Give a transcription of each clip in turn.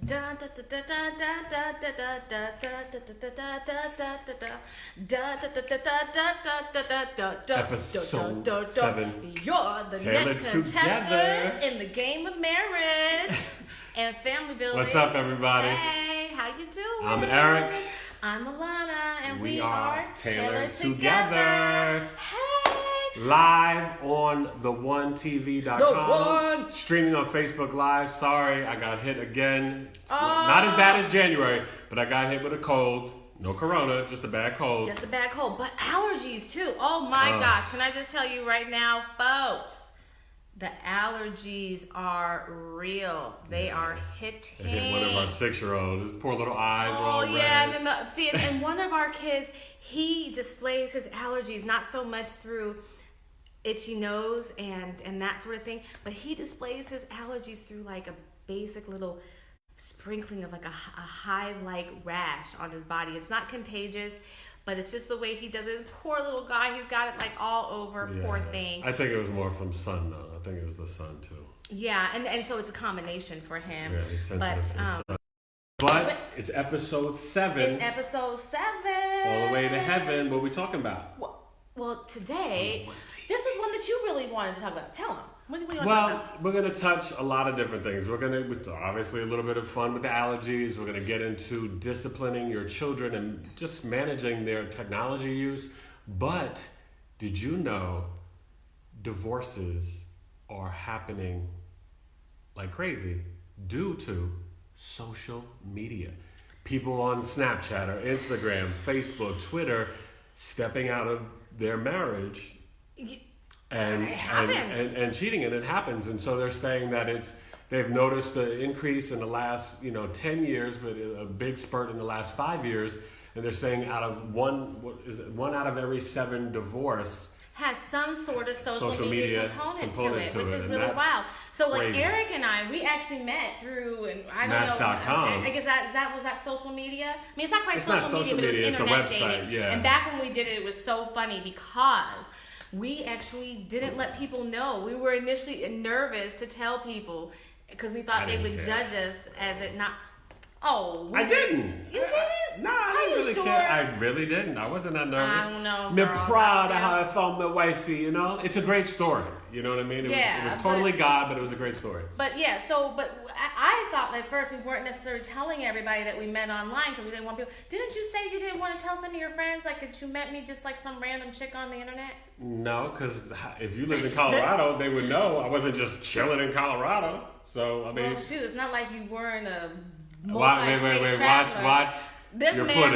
Episode 7. You're the next contestant in the game of marriage and family building. What's up, everybody? Hey, how you doing? I'm Eric. I'm Alana, and we are Taylored Together. Hey! Live on the1tv.com. The One. Streaming on Facebook Live. Sorry, I got hit again. Not as bad as January, but I got hit with a cold. No corona, just a bad cold. Just a bad cold, but allergies too. Oh my gosh, can I just tell you right now, folks? The allergies are real. They are hitting. It hit one of our 6-year-olds. His poor little eyes were all red. Oh yeah, and then and one of our kids, he displays his allergies not so much through itchy nose and that sort of thing, but he displays his allergies through like a basic little sprinkling of like a hive-like rash on his body. It's not contagious, but it's just the way he does it. Poor little guy, he's got it like all over. Yeah. Poor thing. I think it was more from sun though. I think it was the sun too. Yeah, and so it's a combination for him. Yeah, he's sensitive to the sun. But it's episode 7. It's episode 7. All the way to heaven. What are we talking about? Well, today, this is one that you really wanted to talk about. Tell them. What do you want to talk about? We're going to touch a lot of different things. We're going to, obviously, a little bit of fun with the allergies. We're going to get into disciplining your children and just managing their technology use. But did you know divorces are happening like crazy due to social media? People on Snapchat or Instagram, Facebook, Twitter, stepping out of their marriage and cheating, and it happens. And so they're saying that they've noticed the increase in the last 10 years, but a big spurt in the last 5 years. And they're saying one out of every 7 divorce has some sort of social media component to it, which is really wild. So like crazy. Eric and I, we actually met through, and I don't Match.com. know. I guess was that social media? I mean, it's not quite social media, but it was internet dating. Yeah. And back when we did it was so funny because we actually didn't let people know. We were initially nervous to tell people because we thought they would judge us as it not. Oh, I didn't. You didn't? No, I didn't really care. I really didn't. I wasn't that nervous. I don't know. I'm proud of how I found my wifey, It's a great story. You know what I mean? It was totally God, but it was a great story. But yeah, but I thought at first we weren't necessarily telling everybody that we met online because we didn't want people. Didn't you say you didn't want to tell some of your friends like that you met me just like some random chick on the internet? No, because if you lived in Colorado, they would know I wasn't just chilling in Colorado. So, I mean. Well, shoot, it's not like you weren't a wait, watch. This man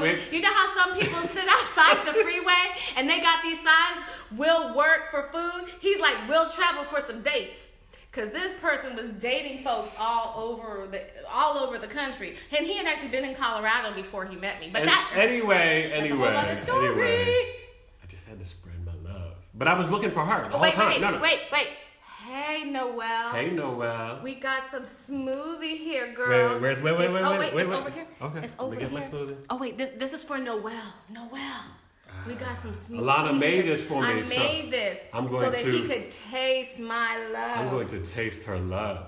was, you know how some people sit outside the freeway and they got these signs, will work for food? He's like, we'll travel for some dates. Because this person was dating folks all over the country. And he had actually been in Colorado before he met me. But that's a whole other story. I just had to spread my love. But I was looking for her the whole time. Wait. Hey, Noelle. Hey, Noelle. We got some smoothie here, girl. Wait. It's over here. Okay. It's over here. Let me get my smoothie. Oh, wait. This is for Noelle. We got some smoothie. Alana made this for me. I made this so that he could taste my love. I'm going to taste her love.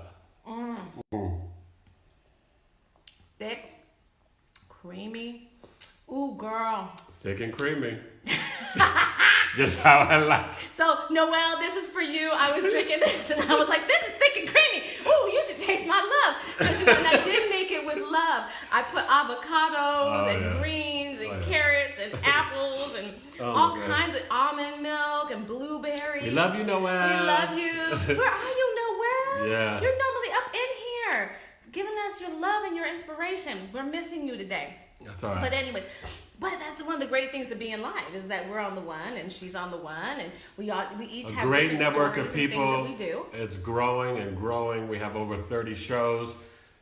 Thick, creamy. Ooh, girl. Thick and creamy. Just how I like it. So, Noelle, this is for you. I was drinking this and I was like, this is thick and creamy. Ooh, you should taste my love. Because and I did make it with love. I put avocados and greens and carrots and apples and all kinds of almond milk and blueberries. We love you, Noelle. We love you. Where are you, Noelle? Yeah. You're normally up in here giving us your love and your inspiration. We're missing you today. That's all right. But anyways, that's one of the great things of being live is that we're on the one and she's on the one and we each have great different network stories of people. And things that we do. It's growing and growing. We have over 30 shows.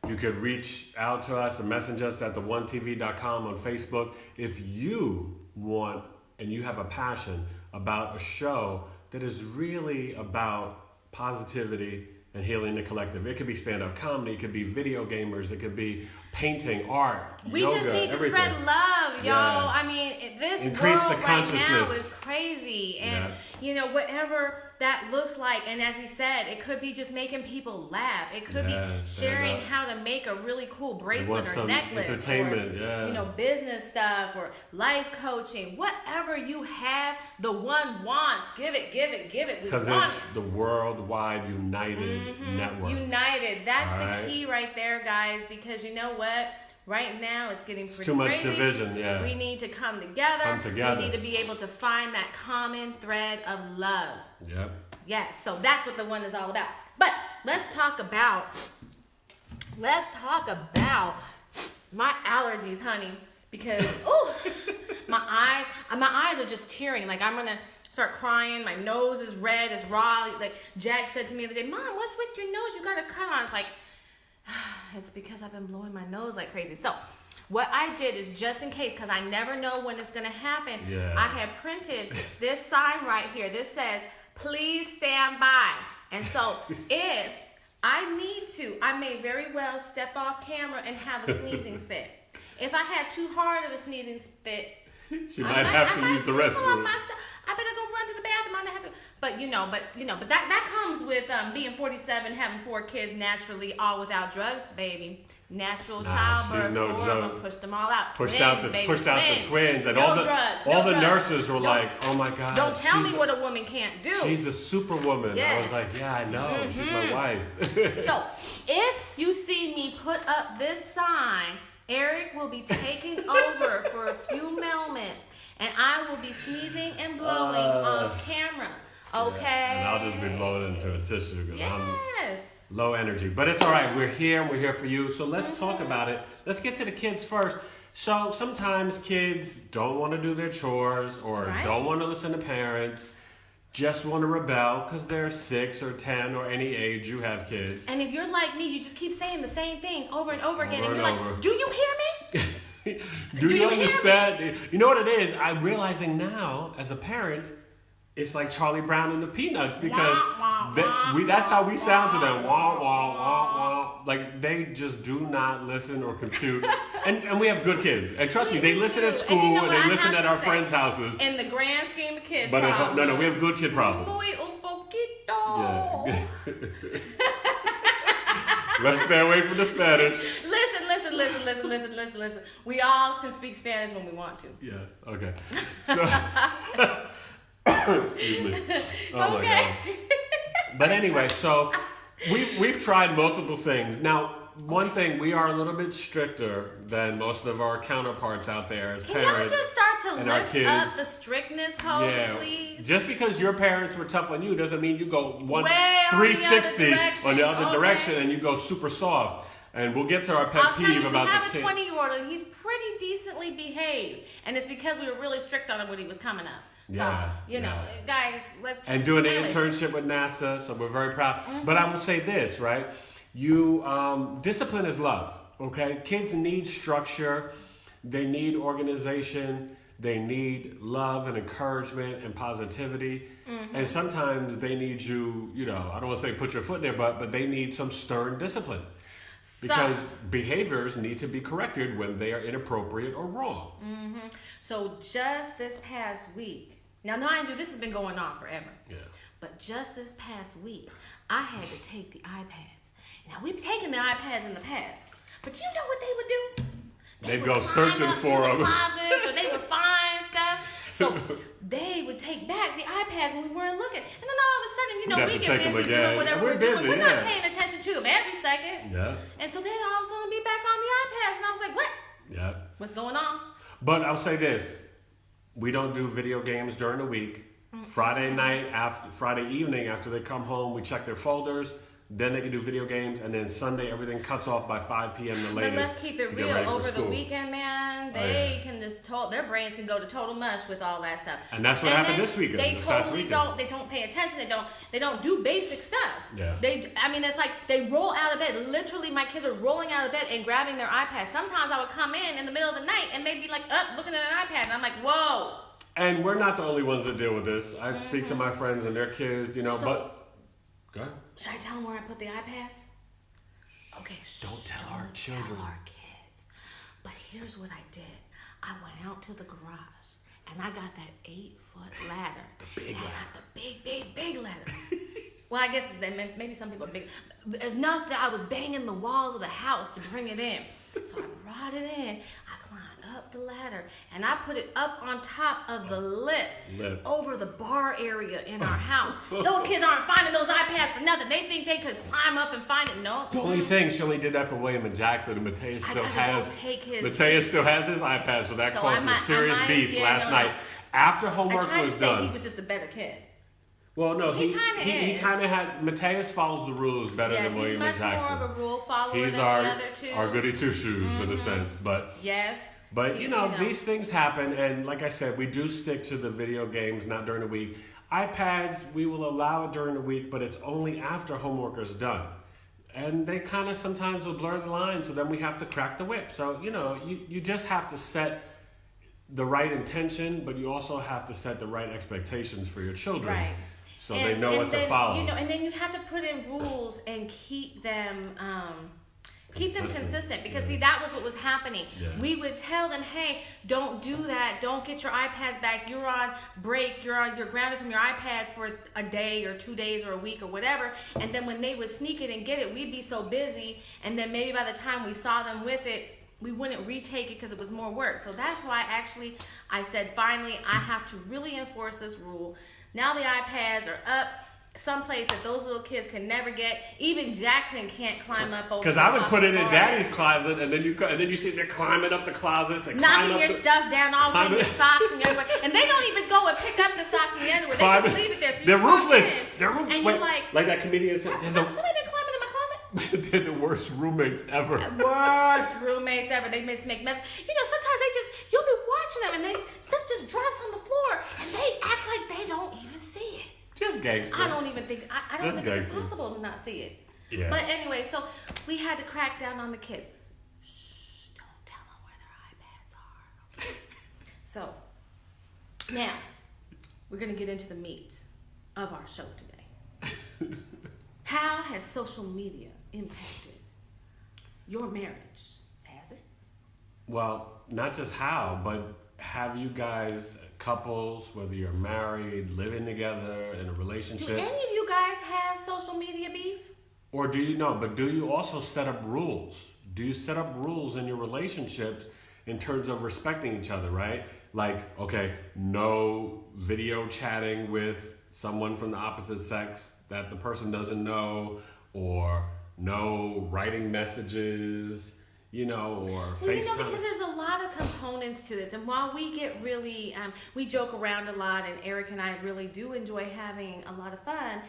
You could reach out to us and message us at the1tv.com on Facebook if you want and you have a passion about a show that is really about positivity and healing the collective. It could be stand-up comedy, it could be video gamers, it could be painting, art, we yoga, just need to everything. spread love, y'all. Yeah. I mean, this Increase world the right now is crazy, and you know, whatever that looks like. And as he said, it could be just making people laugh. It could be sharing how to make a really cool bracelet or necklace, entertainment, or business stuff or life coaching. Whatever you have, the one wants. Give it. Because it's the worldwide united network. United. That's the key right there, guys. Because you know what? Right now, it's getting pretty too much crazy. division, We need to come together. We need to be able to find that common thread of love. Yep. Yes, so that's what the one is all about. But let's talk about my allergies, honey. Because my eyes are just tearing. Like I'm gonna start crying. My nose is red, it's raw. Like Jack said to me the other day, Mom, what's with your nose? You got a cut on. It's like, it's because I've been blowing my nose like crazy. So what I did is, just in case, because I never know when it's going to happen, I had printed this sign right here. This says, please stand by. And so if I need to, I may very well step off camera and have a sneezing fit. If I had too hard of a sneezing fit, she might have to use the restroom. I better go run to the bathroom. I don't have to. But that comes with being 47, having 4 kids naturally, all without drugs, baby. Natural childbirth, no joke. Pushed them all out. Pushed out the twins, and all the nurses were like, "Oh my God!" Don't tell me what a woman can't do. She's the superwoman. Yes. I was like, "Yeah, I know. She's my wife." So if you see me put up this sign, Eric will be taking over for a few moments. And I will be sneezing and blowing off camera. Okay? Yeah. And I'll just be blowing into a tissue because I'm low energy. But it's all right. We're here and we're here for you. So let's talk about it. Let's get to the kids first. So sometimes kids don't want to do their chores or don't want to listen to parents. Just want to rebel because they're 6 or 10 or any age you have kids. And if you're like me, you just keep saying the same things over and over again. And you're like, do you hear me? Do you understand? You know what it is? I'm realizing now, as a parent, it's like Charlie Brown and the Peanuts because that's how we sound to them. Wah, wah, wah, wah. Like, they just do not listen or compute. and we have good kids. And trust me, they listen at school and they listen at our friends' houses. In the grand scheme of kids but no, we have good kid problems. Muy un poquito. Yeah. Let's stay away from the Spanish. Listen. We all can speak Spanish when we want to. Yes, okay. So, excuse me. Oh my God. But anyway, so we've tried multiple things. Now, one thing, we are a little bit stricter than most of our counterparts out there as parents. Can y'all just start to lift up the strictness code, please? Just because your parents were tough on you doesn't mean you go 360 on the other direction and you go super soft. And we'll get to our pet peeve about the kid. We have a 20-year-old and he's pretty decently behaved. And it's because we were really strict on him when he was coming up. So, guys, let's... And doing an internship with NASA, so we're very proud. But I will say this, right? Discipline is love, okay? Kids need structure. They need organization. They need love and encouragement and positivity. And sometimes they need you, I don't want to say put your foot in their butt, but they need some stern discipline. Because behaviors need to be corrected when they are inappropriate or wrong. So just this past week, now mind you, this has been going on forever. Yeah. But just this past week, I had to take the iPads. Now, we've taken the iPads in the past, but you know what they would do? They'd go searching for them. Closets, or they would find stuff. So they would take back the iPads when we weren't looking. And then all of a sudden, we get busy doing whatever we're doing. We're not paying attention to them every second. Yeah. And so then all of a sudden be back on the iPads. And I was like, what? Yeah. What's going on? But I'll say this. We don't do video games during the week. Friday evening after they come home, we check their folders. Then they can do video games, and then Sunday everything cuts off by 5 p.m. the latest. But let's keep it real. Over the weekend, man, they can just their brains can go to total mush with all that stuff. And that's what happened this weekend. They totally don't. They don't pay attention. They don't do basic stuff. Yeah. It's like they roll out of bed. Literally, my kids are rolling out of bed and grabbing their iPad. Sometimes I would come in the middle of the night and they'd be like up looking at an iPad, and I'm like, whoa. And we're not the only ones that deal with this. I speak to my friends and their kids, but. Go ahead. Should I tell them where I put the iPads? Okay, don't tell our children. Tell our kids. But here's what I did. I went out to the garage and I got that 8-foot ladder. The big and I ladder. got the big ladder. Well, I guess maybe some people are big. Enough that I was banging the walls of the house to bring it in. So I brought it in. I climbed up the ladder and I put it up on top of the lip. Over the bar area in our house. Those kids aren't finding those iPads for nothing. They think they could climb up and find it. No. The only thing, she only did that for William and Jackson, and Mateus still has his iPad, so that caused some serious beef last night. After homework was done. He was just a better kid. Well, no, he is. kind of had. Mateus follows the rules better than William and Jackson. He's much more of a rule follower He's than our, the other two. our goody two shoes in a sense, but yes. But you know, these things happen, and like I said, we do stick to the video games, not during the week. iPads, we will allow it during the week, but it's only after homework is done. And they kind of sometimes will blur the line, so then we have to crack the whip. So, you know, you just have to set the right intention, but you also have to set the right expectations for your children. Right. So they know what to follow. You know, and then you have to put in rules and keep them consistent, because see, that was what was happening. Yeah. We would tell them, hey, don't do that, don't get your iPads back, you're on break, you're grounded from your iPad for a day or 2 days or a week or whatever. And then when they would sneak it and get it, we'd be so busy, and then maybe by the time we saw them with it, we wouldn't retake it because it was more work. So that's why I said finally I have to really enforce this rule. Now the iPads are up someplace that those little kids can never get. Even Jackson can't climb up over. Because I would put it in Daddy's closet, and then you sit there climbing up the closet, knocking your stuff down, all of your socks and everywhere. And they don't even go and pick up the socks and the underwear. They just leave it there. So they're ruthless. They're ruthless. And you're like that comedian said, somebody been climbing in my closet? They're the worst roommates ever. Worst roommates ever. They just make mess. You know, sometimes you'll be watching them and stuff just drops on the floor and they act like they don't even see it. Just gangster. I don't think it's possible to not see it. Yeah. But anyway, so we had to crack down on the kids. Shh, don't tell them where their iPads are. So now we're going to get into the meat of our show today. How has social media impacted your marriage? Has it? Well, not just how, but have you guys, couples, whether you're married, living together, in a relationship. Do any of you guys have social media beef? Or do you also set up rules? Do you set up rules in your relationships in terms of respecting each other, right? Like, okay, no video chatting with someone from the opposite sex that the person doesn't know, or no writing messages, or FaceTime. Because there's a lot of components to this, and while we get really, we joke around a lot, and Eric and I really do enjoy having a lot of fun,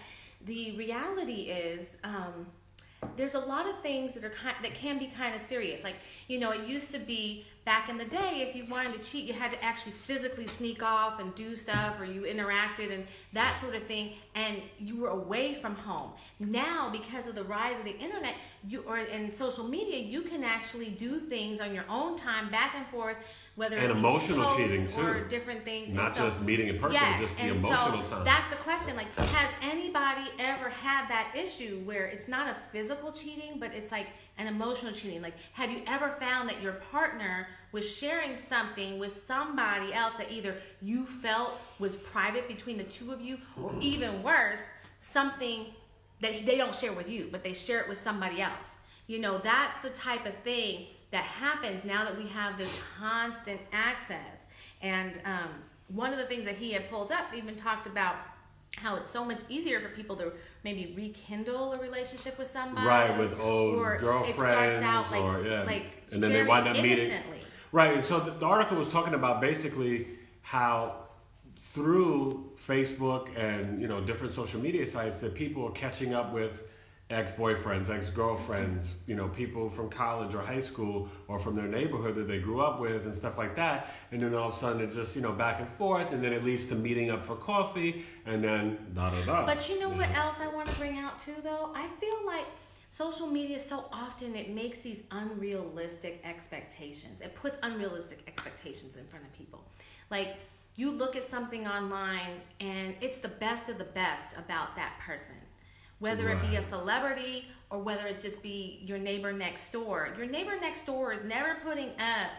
the reality is, there's a lot of things that can be kind of serious. Like, it used to be back in the day, if you wanted to cheat, you had to actually physically sneak off and do stuff, or you interacted and that sort of thing, and you were away from home. Now, because of the rise of the internet and social media, you can actually do things on your own time, back and forth, whether and emotional cheating too, or different things. Not just meeting in person, yes, just the and emotional so time. That's the question. Like, has anybody ever had that issue where it's not a physical cheating, but it's like an emotional cheating? Like, have you ever found that your partner was sharing something with somebody else that either you felt was private between the two of you, or even worse, something that they don't share with you, but they share it with somebody else? That's the type of thing that happens now that we have this constant access. And one of the things that he had pulled up even talked about how it's so much easier for people to maybe rekindle a relationship with somebody. Right, with old or girlfriends. It starts out and then they wind up meeting. Innocently. Right, and so the article was talking about basically how through Facebook and different social media sites that people are catching up with ex-boyfriends, ex-girlfriends, people from college or high school or from their neighborhood that they grew up with and stuff like that. And then all of a sudden it's just, back and forth, and then it leads to meeting up for coffee, and then da-da-da. But what else I want to bring out too, though? I feel like social media, so often it makes these unrealistic expectations. It puts unrealistic expectations in front of people. Like, you look at something online and it's the best of the best about that person. Whether it be a celebrity or whether it's just be your neighbor next door. Your neighbor next door is never putting up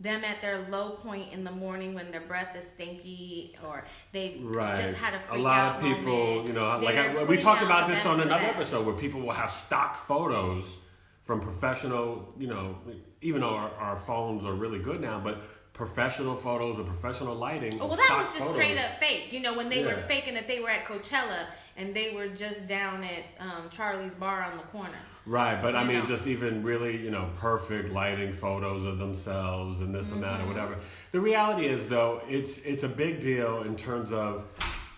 them at their low point in the morning when their breath is stinky or they Right. just had a freak A lot out of people, moment. you know, They're we putting talked out about the this best on of the another best. episode where people will have stock photos from professional, you know, even though our phones are really good now, but professional photos with professional lighting. Oh, well, that was just straight up fake. You know, when they were faking that they were at Coachella and they were just down at Charlie's Bar on the corner. Right, but I mean, know. just even really, you know, perfect lighting photos of themselves and this and that or whatever. The reality is, though, it's a big deal in terms of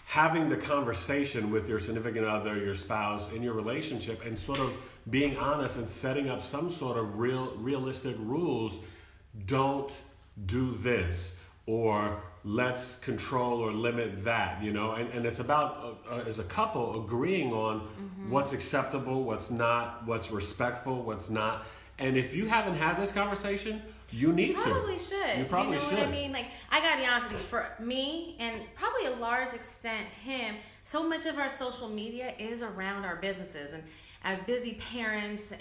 having the conversation with your significant other, your spouse, in your relationship, and sort of being honest and setting up some sort of realistic rules. Don't do this, or let's control or limit that, you know, and it's about as a couple agreeing on what's acceptable, what's not, what's respectful, what's not. And if you haven't had this conversation, you need to. Probably should. You probably know should. What I mean? Like, I gotta be honest with you. For me, and probably a large extent him, so much of our social media is around our businesses, and as busy parents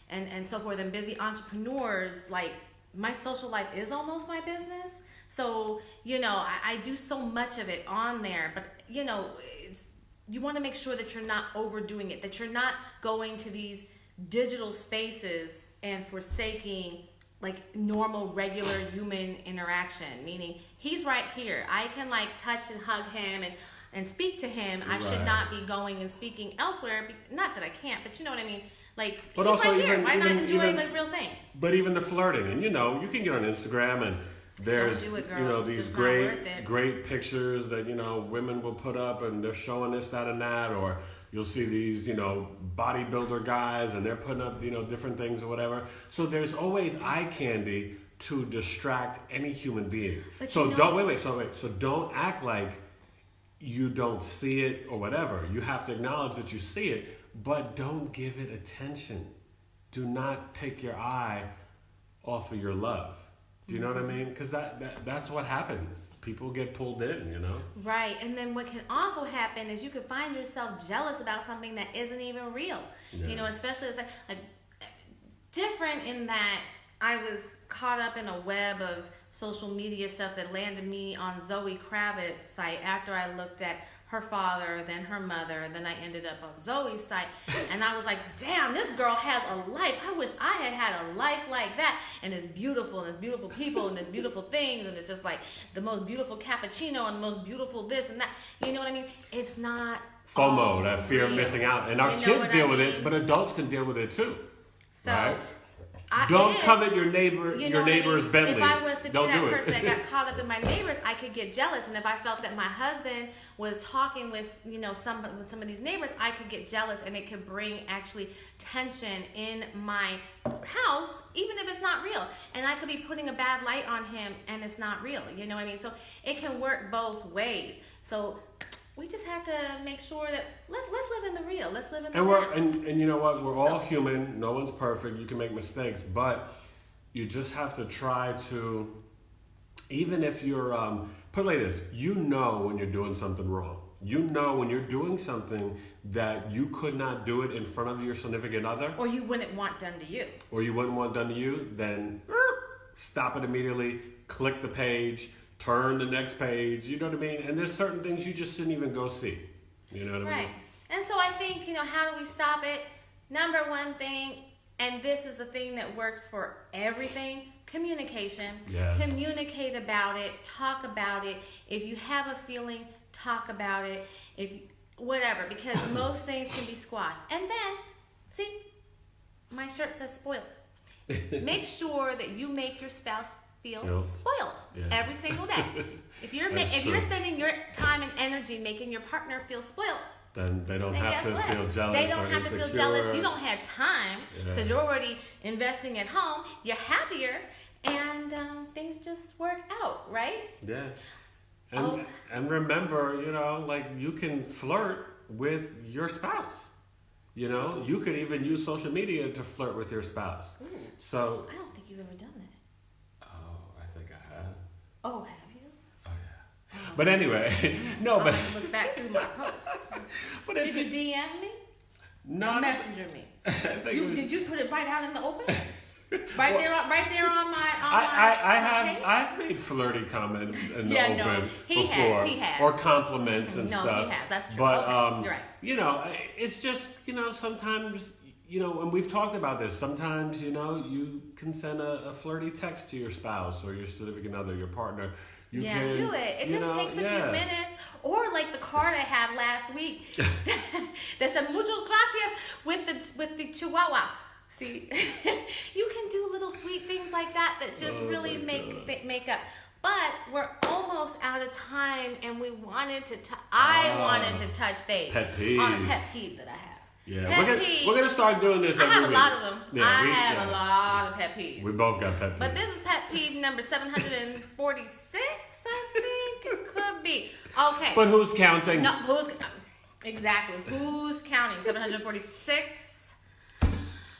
and so forth, and busy entrepreneurs, like my social life is almost my business. So, you know, I do so much of it on there, but you know, you want to make sure that you're not overdoing it, that you're not going to these digital spaces and forsaking like normal, regular human interaction. Meaning, he's right here. I can like touch and hug him and speak to him. I should not be going and speaking elsewhere. Not that I can't, but you know what I mean. Like, but he's also right here. even, Why not even, enjoy even, like real thing? But even the flirting, and you know, you can get on Instagram and there's Don't do it, girls. you know It's these just not worth it. great pictures that, you know, women will put up and they're showing this, that, and that, or you'll see these, you know, bodybuilder guys and they're putting up, you know, different things or whatever. So there's always eye candy to distract any human being. But so you know, don't so don't act like you don't see it or whatever. You have to acknowledge that you see it, but don't give it attention. Do not take your eye off of your love. Do you know what I mean? Because that's what happens. People get pulled in, you know? Right. And then what can also happen is you can find yourself jealous about something that isn't even real. Yeah. You know, especially it's like different in that I was caught up in a web of social media stuff that landed me on Zoe Kravitz's site after I looked at her father, then her mother, then I ended up on Zoe's site, and I was like, damn, this girl has a life. I wish I had a life like that. And it's beautiful, and it's beautiful people, and it's beautiful things, and it's just like the most beautiful cappuccino and the most beautiful this and that. You know what I mean? It's not FOMO, that fear of real. missing out. And our You know kids what deal I with mean? it, but adults can deal with it too. So right? Don't if, covet your you neighbor's know what I mean? Bentley. If I was to be Don't that do it. person that got caught up in my neighbors, I could get jealous. And if I felt that my husband was talking with, you know, some of these neighbors, I could get jealous, and it could bring actually tension in my house, even if it's not real. And I could be putting a bad light on him, and it's not real. You know what I mean? So it can work both ways. So we just have to make sure that let's live in the real. Let's live in the real. And you know what? We're all human. No one's perfect. You can make mistakes, but you just have to try to, even if you're put it like this, you know when you're doing something wrong. You know when you're doing something that you could not do it in front of your significant other, Or you wouldn't want done to you. or you wouldn't want done to you, then stop it immediately, click the page, turn the next page, you know what I mean? And there's certain things you just shouldn't even go see. You know what I mean? Right. And so I think, you know, how do we stop it? Number one thing, and this is the thing that works for everything, communication. Yeah. Communicate about it, talk about it. If you have a feeling, talk about it. Whatever, because most things can be squashed. And then, see, my shirt says spoiled. Make sure that you make your spouse feel spoiled every single day. If you're spending your time and energy making your partner feel spoiled, then they don't then have guess to what? feel jealous. They don't or have to feel insecure. jealous. You don't have time because you're already investing at home. You're happier, and things just work out, right? Yeah. And remember, you know, like you can flirt with your spouse. You know, you could even use social media to flirt with your spouse. Ooh. So I don't think you've ever done that. Oh, I think I have. Oh, have you? Oh yeah. But anyway, no, but I'll look back through my posts. but Did you DM me? not Messenger me? I think it was, Did you put it right out in the open? Right there on my. I've made flirty comments in the Yeah, open no, before, he has. or compliments and No, stuff. he has. That's true. But Okay, you're right. you know, it's just, you know, sometimes, you know, and we've talked about this. Sometimes, you know, you can send a flirty text to your spouse or your significant other, your partner. You can do it. It just takes a few minutes. Or like the card I had last week that said "Muchas gracias" with the Chihuahua. See, you can do little sweet things like that just really make up. But we're almost out of time, and we wanted to. I wanted to touch base on a pet peeve that I have. Yeah, we're gonna start doing this. I have week. a lot of them. Yeah, I have a lot of pet peeves. We both got pet peeves. But this is pet peeve number 746. I think it could be. Okay. But who's counting? No, exactly? Who's counting? 746.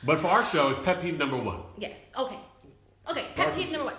But for our show, it's pet peeve number 1. Yes. Okay. Pet peeve number 1.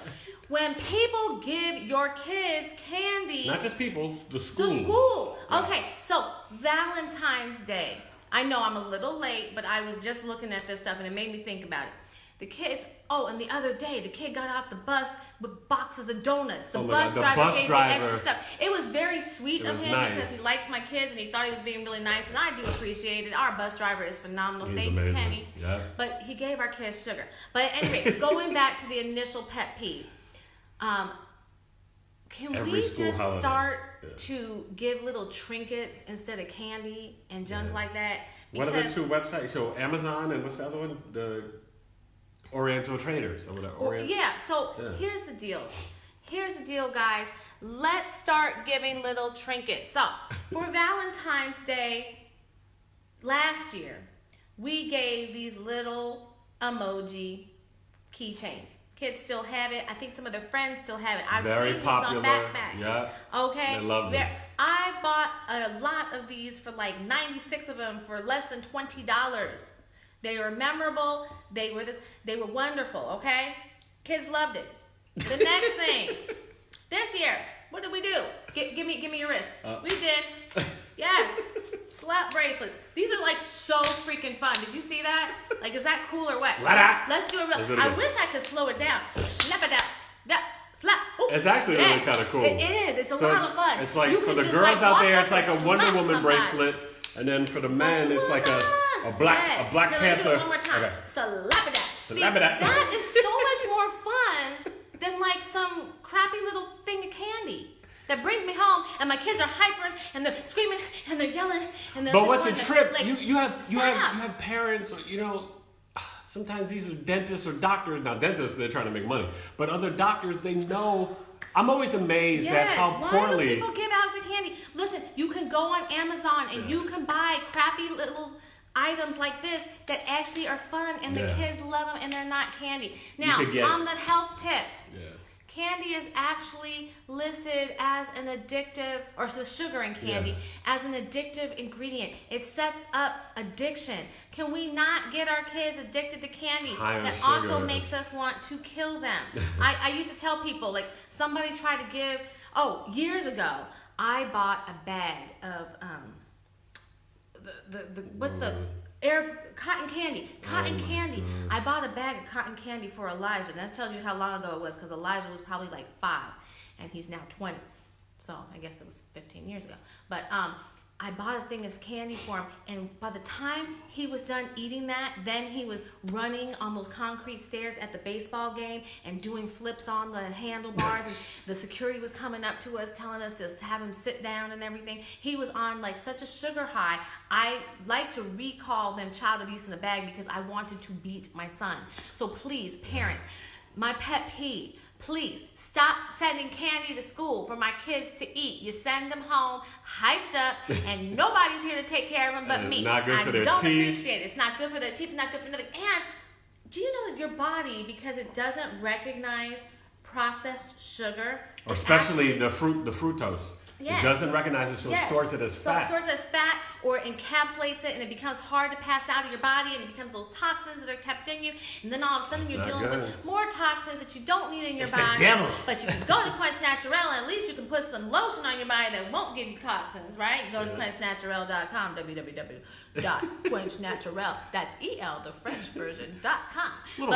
When people give your kids candy. Not just people, the school. The school. Yeah. Okay, so Valentine's Day. I know I'm a little late, but I was just looking at this stuff and it made me think about it. The kids, and the other day, the kid got off the bus with boxes of donuts. The bus driver gave me extra stuff. It was very sweet of him because he likes my kids and he thought he was being really nice, and I do appreciate it. Our bus driver is phenomenal. Thank you, Kenny. Yeah. But he gave our kids sugar. But anyway, going back to the initial pet peeve, can we just start to give little trinkets instead of candy and junk like that? What are the 2 websites? So Amazon and what's the other one? The Oriental Traders or whatever. Here's the deal. Here's the deal, guys. Let's start giving little trinkets. So for Valentine's Day last year, we gave these little emoji keychains. Kids still have it. I think some of their friends still have it. I've Very seen popular. these on backpacks. Yeah. Okay. I love them. I bought a lot of these for like 96 of them for less than $20. They were memorable. They were wonderful. Okay. Kids loved it. The next thing, this year, what did we do? Give me your wrist. We did. Yes. Slap bracelets. These are like so freaking fun. Did you see that? Like, is that cool or what? Let's do it real. I wish I could slow it down. Slap it down. Slap. Ooh. It's actually really kind of cool. It is. It's a lot of fun. It's like, you for the just, girls out there, it's like a Wonder Woman somebody. bracelet. And then for the men, it's like a Black Panther. Do it one more time. Okay. Slap it down. Slap it down. That is so much more fun than like some crappy little thing of candy that brings me home, and my kids are hypering and they're screaming and they're yelling and they're. But what's the trip? Like, you have parents, you know. Sometimes these are dentists or doctors. Now dentists, they're trying to make money, but other doctors, they know. I'm always amazed at how poorly. Why do people give out the candy? Listen, you can go on Amazon and you can buy crappy little items like this that actually are fun and the kids love them and they're not candy. Now, on the health tip, candy is actually listed as an addictive, or the sugar in candy, as an addictive ingredient. It sets up addiction. Can we not get our kids addicted to candy? That also makes us want to kill them. I used to tell people, like, somebody tried to give, years ago, I bought a bag of, cotton candy. Cotton candy. I bought a bag of cotton candy for Elijah. And that tells you how long ago it was, because Elijah was probably like 5 and he's now 20. So I guess it was 15 years ago. But I bought a thing of candy for him, and by the time he was done eating that, then he was running on those concrete stairs at the baseball game and doing flips on the handlebars, and the security was coming up to us telling us to have him sit down and everything. He was on like such a sugar high. I like to recall them child abuse in the bag because I wanted to beat my son. So please, parents, my pet peeve, please stop sending candy to school for my kids to eat. You send them home hyped up, and nobody's here to take care of them but me. Not good for their don't teeth. appreciate it. It's not good for their teeth. It's not good for nothing. And do you know that your body, because it doesn't recognize processed sugar, especially the fructose. Yes. It doesn't recognize it, so it stores it as fat. So it stores it as fat or encapsulates it, and it becomes hard to pass out of your body, and it becomes those toxins that are kept in you. And then all of a sudden you're dealing with more toxins that you don't need in your body. The devil. But you can go to Quench Naturel, and at least you can put some lotion on your body that won't give you toxins, right? You go to quenchnaturel.com, www.quenchnaturel. That's EL, the French version.com. Little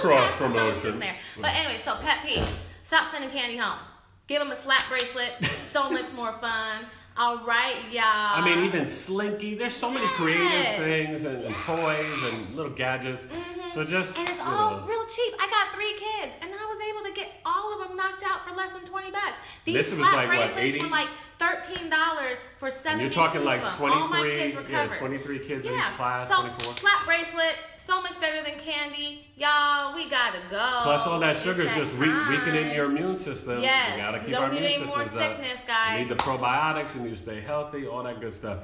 cross promotion there. But anyway, so pet peeve. Stop sending candy home. Give them a slap bracelet. So much more fun. All right, y'all. I mean, even Slinky. There's so many creative things and toys and little gadgets. So just and it's all real cheap. I got 3 kids, and I was able to get all of them knocked out for less than $20. These slap bracelets were like $13 for 7 You're talking like 23. All my kids were covered. 23 kids in each class. So 24. slap bracelet. So much better than candy. Y'all, we gotta go. Plus all that sugar is just weakening your immune system. Yes. We gotta keep our immune systems up. Don't need any more sickness, guys. We need the probiotics. We need to stay healthy. All that good stuff.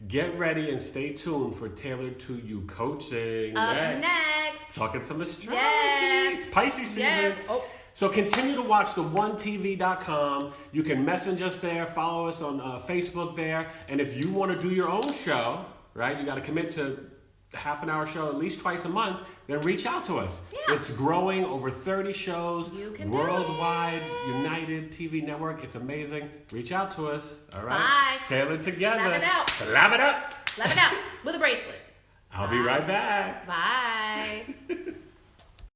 Get ready and stay tuned for Tailored to You coaching. Up next. Talking some astrology. Yes. Pisces season. Yes. Oh. So continue to watch the onetv.com. You can message us there. Follow us on Facebook there. And if you want to do your own show, right, you got to commit to half an hour show at least twice a month, then reach out to us. Yeah. It's growing, over 30 shows, worldwide, united TV network. It's amazing. Reach out to us. All right. Bye. Tailored together. Slap it out. Slap it up. Slap it out with a bracelet. I'll be right back. Bye.